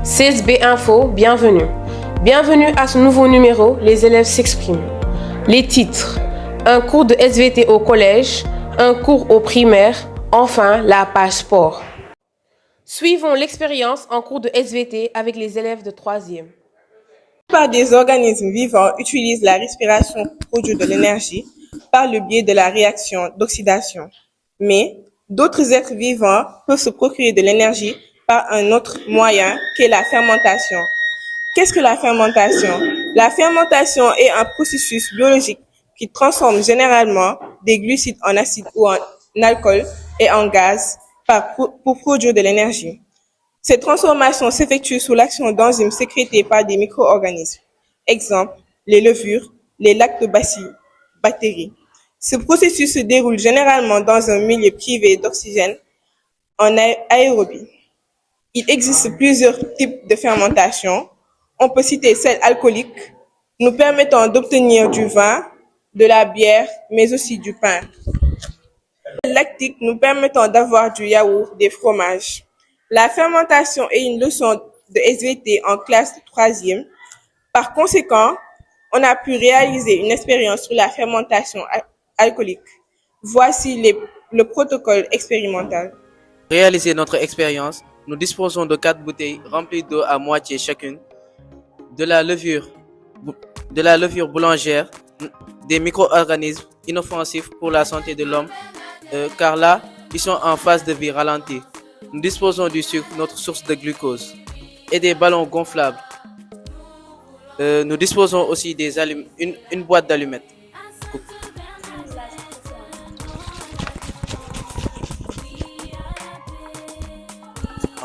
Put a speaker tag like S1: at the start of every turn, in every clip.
S1: CSB Info, bienvenue. Bienvenue à ce nouveau numéro, les élèves s'expriment. Les titres, un cours de SVT au collège, un cours au primaire, enfin la page sport. Suivons l'expérience en cours de SVT avec les élèves de 3e.
S2: La plupart des organismes vivants utilisent la respiration pour produire de l'énergie par le biais de la réaction d'oxydation. Mais d'autres êtres vivants peuvent se procurer de l'énergie par un autre moyen qu'est la fermentation. Qu'est-ce que la fermentation? La fermentation est un processus biologique qui transforme généralement des glucides en acide ou en alcool et en gaz pour produire de l'énergie. Cette transformation s'effectue sous l'action d'enzymes sécrétées par des micro-organismes. Exemple, les levures, les lactobacilles. Ce processus se déroule généralement dans un milieu privé d'oxygène en aérobie. Il existe plusieurs types de fermentation. On peut citer celle alcoolique, nous permettant d'obtenir du vin, de la bière, mais aussi du pain. Celle lactique, nous permettant d'avoir du yaourt, des fromages. La fermentation est une leçon de SVT en classe de 3e. Par conséquent, on a pu réaliser une expérience sur la fermentation alcoolique. Voici le protocole expérimental.
S3: Pour réaliser notre expérience, nous disposons de 4 bouteilles remplies d'eau à moitié chacune, de la levure boulangère, des micro-organismes inoffensifs pour la santé de l'homme, car là, ils sont en phase de vie ralentie. Nous disposons du sucre, notre source de glucose, et des ballons gonflables. Nous disposons aussi une boîte d'allumettes.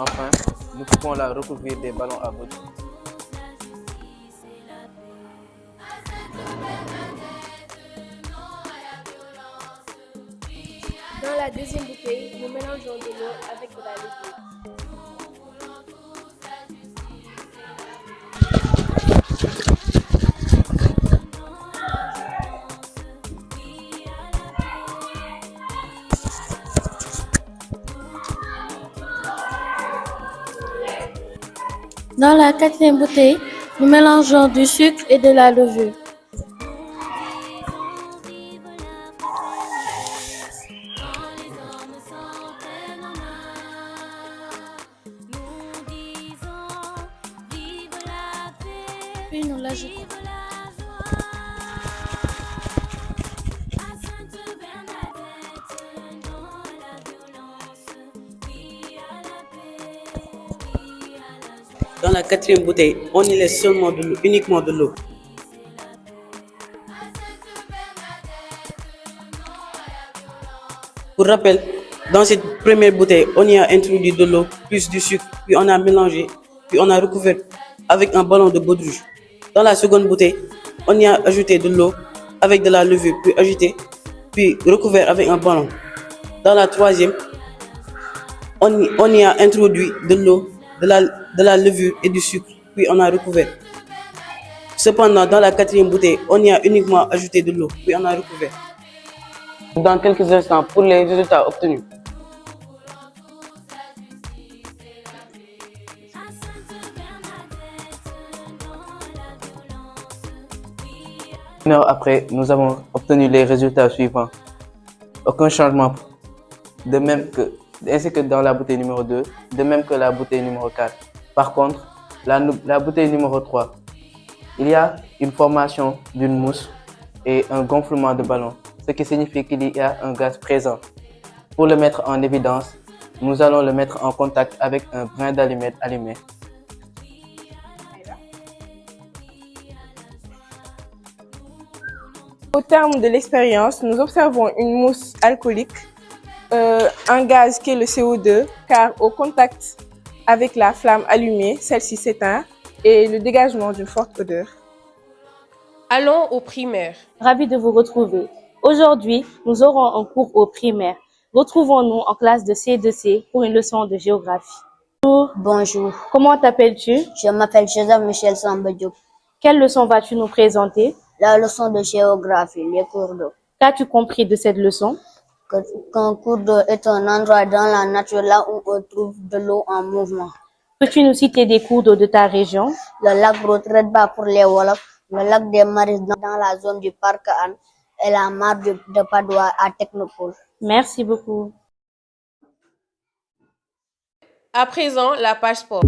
S3: Enfin, nous pouvons la recouvrir des ballons à baudruche.
S4: Dans la deuxième bouteille, nous mélangeons de l'eau avec de la levure.
S5: Dans la quatrième bouteille, nous mélangeons du sucre et de la levure. Puis nous l'ajoutons.
S6: Dans la quatrième bouteille, on y laisse seulement de l'eau, uniquement de l'eau. Pour rappel, dans cette première bouteille, on y a introduit de l'eau plus du sucre, puis on a mélangé, puis on a recouvert avec un ballon de baudruche. Dans la seconde bouteille, on y a ajouté de l'eau avec de la levure, puis agité, puis recouvert avec un ballon. Dans la troisième, on y a introduit de l'eau, de la levure et du sucre, puis on a recouvert. Cependant, dans la quatrième bouteille, on y a uniquement ajouté de l'eau, puis on a recouvert. Dans quelques instants pour les résultats obtenus.
S3: Une heure après, nous avons obtenu les résultats suivants. Aucun changement, ainsi que dans la bouteille numéro 2, de même que la bouteille numéro 4. Par contre, la bouteille numéro 3, il y a une formation d'une mousse et un gonflement de ballon, ce qui signifie qu'il y a un gaz présent. Pour le mettre en évidence, nous allons le mettre en contact avec un brin d'allumette allumé.
S2: Au terme de l'expérience, nous observons une mousse alcoolique, un gaz qui est le CO2, car au contact avec la flamme allumée, celle-ci s'éteint et le dégagement d'une forte odeur.
S1: Allons au primaire.
S5: Ravi de vous retrouver. Aujourd'hui, nous aurons un cours au primaire. Retrouvons-nous en classe de C2C pour une leçon de géographie.
S7: Bonjour,
S5: Comment t'appelles-tu?
S7: je m'appelle Joseph Michel Samba Diop.
S5: Quelle leçon vas-tu nous présenter?
S7: La leçon de géographie, les cours d'eau.
S5: Qu'as-tu compris de cette leçon?
S7: Qu'un cours d'eau est un endroit dans la nature là où on trouve de l'eau en mouvement.
S5: Peux-tu nous citer des cours d'eau de ta région?
S7: Le lac Retraites-Bas pour les Wolofs, le lac des Maris dans la zone du parc Anne et la mare de Padoua à Technopole.
S5: Merci beaucoup.
S1: À présent, la page sport.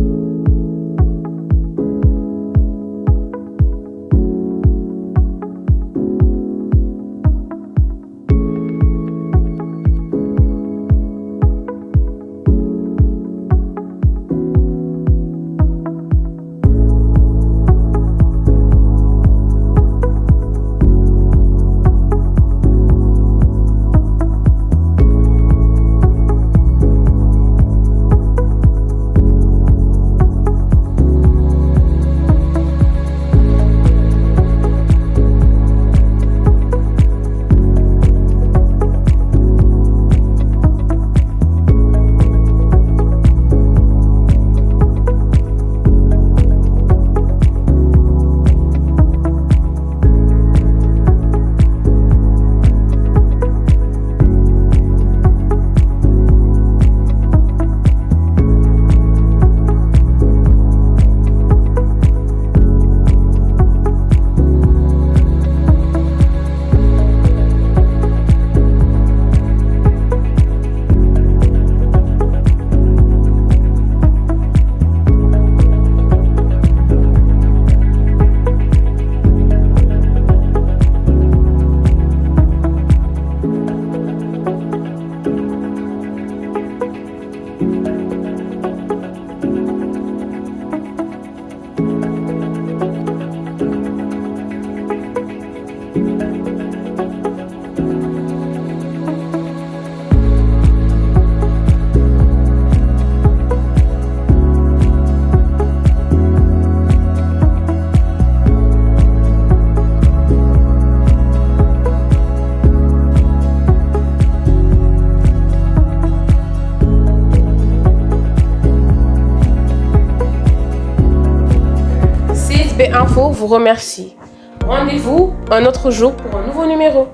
S1: CSB Info vous remercie. Rendez-vous un autre jour pour un nouveau numéro.